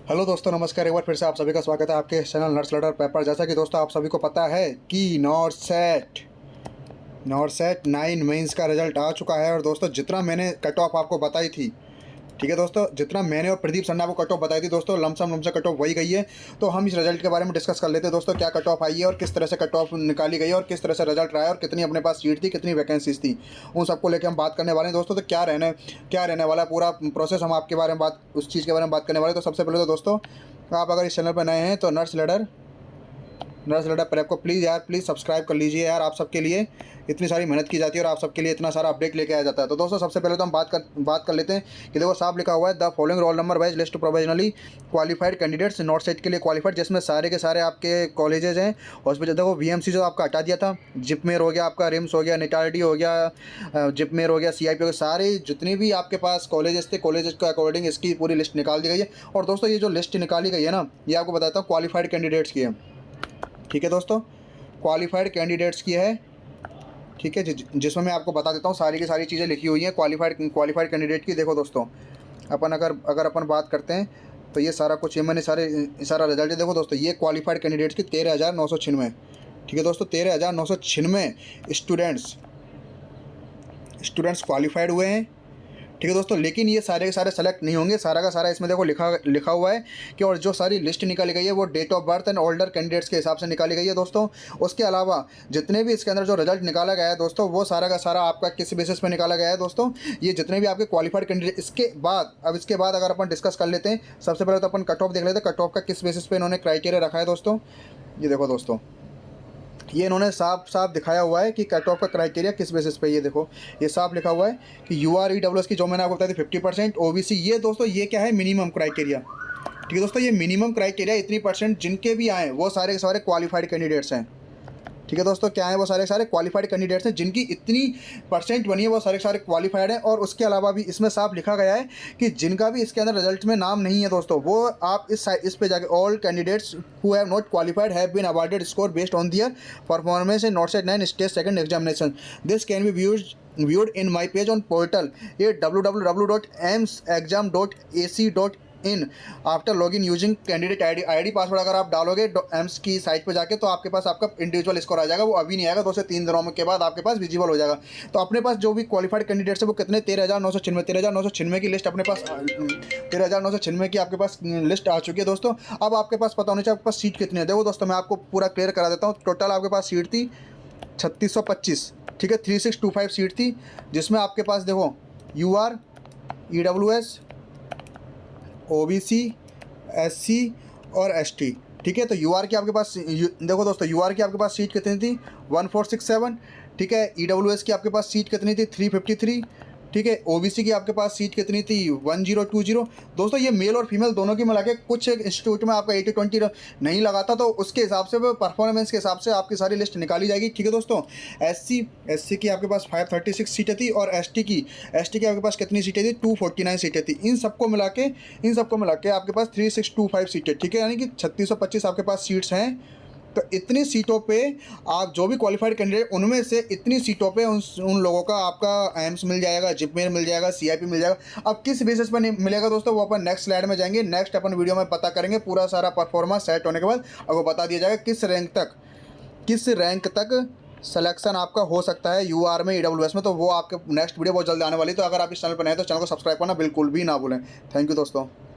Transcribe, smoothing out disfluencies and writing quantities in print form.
Hello दोस्तों, नमस्कार। एक बार फिर से आप सभी का स्वागत है आपके चैनल नर्स लैडर पेपर। जैसा कि दोस्तों आप सभी को पता है कि नॉर्सेट 9 मेंस का रिजल्ट आ चुका है। और दोस्तों जितना मैंने कट ऑफ आपको बताई थी, ठीक है दोस्तों, जितना मैंने और प्रदीप सर ने आपको कट ऑफ बताई थी दोस्तों, लमसम कट ऑफ वही गई है। तो हम इस रिजल्ट के बारे में डिस्कस कर लेते हैं दोस्तों, क्या कट ऑफ आई है और किस तरह से कट ऑफ निकाली गई है और किस तरह से रिजल्ट रहा है और कितनी अपने पास सीट थी, कितनी वैकेंसीज थी, उन सबको लेकर हम बात करने वाले हैं दोस्तों। तो क्या रहने वाला है पूरा प्रोसेस, हम आपके बारे में उस चीज़ के बारे में बात करने वाले हैं। तो सबसे पहले तो दोस्तों, आप अगर इस चैनल पर नए हैं तो नर्स लैडर प्रेप को प्लीज़ सब्सक्राइब कर लीजिए यार। आप सबके लिए इतनी सारी मेहनत की जाती है और आप सबके लिए इतना सारा अपडेट लेके आया जाता है। तो दोस्तों सबसे पहले तो हम बात कर लेते हैं कि देखो साफ लिखा हुआ है, the following roll number wise list provisionally qualified candidates not set के लिए क्वालिफाइड, जिसमें सारे के सारे आपके कॉलेजेज हैं, हॉस्पिटल। देखो वीएमसी जो आपका हटा दिया था, जिपमेर हो गया, आपका रिम्स हो गया, निटालिटी हो गया, जिपमेर हो गया, सीआईपी हो गया, सारे जितने भी आपके पास कॉलेजेस थे, कॉलेजेस के अकॉर्डिंग इसकी पूरी लिस्ट निकाल दी गई है। और दोस्तों ये जो लिस्ट निकाली गई है ना, ये आपको बताता हूँ क्वालिफाइड कैंडिडेट्स की है। ठीक है दोस्तों, क्वालिफाइड कैंडिडेट्स की है। ठीक है, जिसमें मैं आपको बता देता हूँ, सारी की सारी चीज़ें लिखी हुई हैं क्वालिफाइड कैंडिडेट की। देखो दोस्तों, अपन अगर अपन बात करते हैं तो ये सारा कुछ, ये मैंने सारा रिजल्ट है। देखो दोस्तों, ये क्वालिफाइड कैंडिडेट्स की 13,996। ठीक है दोस्तों, 13,996 स्टूडेंट्स क्वालिफाइड हुए हैं। ठीक है दोस्तों, लेकिन ये सारे के सारे सेलेक्ट नहीं होंगे। सारा का सारा इसमें देखो लिखा हुआ है कि, और जो सारी लिस्ट निकाली गई है वो date of birth and older candidates के हिसाब से निकाली गई है दोस्तों। उसके अलावा जितने भी इसके अंदर जो रिजल्ट निकाला गया है दोस्तों, वो सारा का सारा आपका किस बेसिस पे निकाला गया है दोस्तों, ये जितने भी आपके क्वालिफाइड कैंडिडेट। इसके बाद अगर अपन डिस्कस कर लेते हैं, सबसे पहले तो अपन कट ऑफ देख लेते हैं, कट ऑफ का किस बेसिस पे इन्होंने क्राइटेरिया रखा है दोस्तों। ये देखो दोस्तों, ये इन्होंने साफ साफ दिखाया हुआ है कि कट ऑफ का क्राइटेरिया किस बेसिस पे। ये देखो, ये साफ लिखा हुआ है कि UREWS की, जो मैंने आपको बताया था 50%, OBC। ये दोस्तों ये क्या है, मिनिमम क्राइटेरिया। ठीक है दोस्तों, ये मिनिमम क्राइटेरिया इतनी परसेंट जिनके भी आए वो सारे के सारे क्वालिफाइड कैंडिडेट्स हैं। ठीक है दोस्तों, क्या है, वो सारे के सारे क्वालिफाइड कैंडिडेट्स हैं, जिनकी इतनी परसेंट बनी है वो सारे के सारे क्वालिफाइड हैं। और उसके अलावा भी इसमें साफ लिखा गया है कि जिनका भी इसके अंदर रिजल्ट में नाम नहीं है दोस्तों, वो आप इस पे जाके, all candidates who have not qualified have been awarded score based on their performance in not set 9 stage second examination. This can be viewed in my page on portal, ये www.emsexam.ac.in। After login using candidate ID password अगर आप डालोगे AIIMS की site पर जाके, तो आपके पास आपका इंडिविजुअल स्कोर आ जाएगा। वो अभी नहीं आएगा, 2 से 3 दिनों के बाद आपके पास विजिबल हो जाएगा। तो अपने पास जो भी क्वालिफाइड कैंडिडेट्स है वो कितने, 13,996 की लिस्ट अपने पास, 13,996 की आपके पास लिस्ट आ चुकी है दोस्तों। अब आपके पास पता होना चाहिए आपके पास सीट कितनी है। देखो दोस्तों, मैं आपको पूरा क्लियर करा देता हूँ। टोटल आपके पास सीट थी 3625। ठीक है, 3625 सीट थी, जिसमें आपके पास देखो UR, EWS, OBC, SC और ST। ठीक है, तो UR की आपके पास, देखो दोस्तों, UR की आपके पास सीट कितनी थी, 1467। ठीक है, EWS की आपके पास सीट कितनी थी, 353। ठीक है, OBC की आपके पास सीट कितनी थी, 1020। दोस्तों ये मेल और फीमेल दोनों की मिला के, कुछ इंस्टीट्यूट में आपका 80-20 नहीं लगाता, तो उसके हिसाब से, परफॉर्मेंस के हिसाब से आपकी सारी लिस्ट निकाली जाएगी। ठीक है दोस्तों, SC की आपके पास 536 सीटें थी, और ST की आपके पास कितनी सीटें थी, 249 सीटें थी। इन सबको मिला के आपके पास 3625 सीटें। ठीक है, यानी कि 3625 आपके पास सीट्स हैं। तो इतनी सीटों पे आप जो भी क्वालिफाइड कैंडिडेट, उनमें से इतनी सीटों पे उन लोगों का आपका एम्स मिल जाएगा, जिपमेर मिल जाएगा, CIP मिल जाएगा। अब किस बेसिस पर मिलेगा दोस्तों, वो अपन नेक्स्ट स्लाइड में जाएंगे, नेक्स्ट अपन वीडियो में पता करेंगे। पूरा सारा परफॉर्मेंस सेट होने के बाद आपको बता दिया जाएगा किस रैंक तक सिलेक्शन आपका हो सकता है UR में, EWS में। तो वो आपके नेक्स्ट वीडियो बहुत जल्दी आने वाली है। तो अगर आप इस चैनल पर नए हैं तो चैनल को सब्सक्राइब करना बिल्कुल भी ना भूलें। थैंक यू दोस्तों।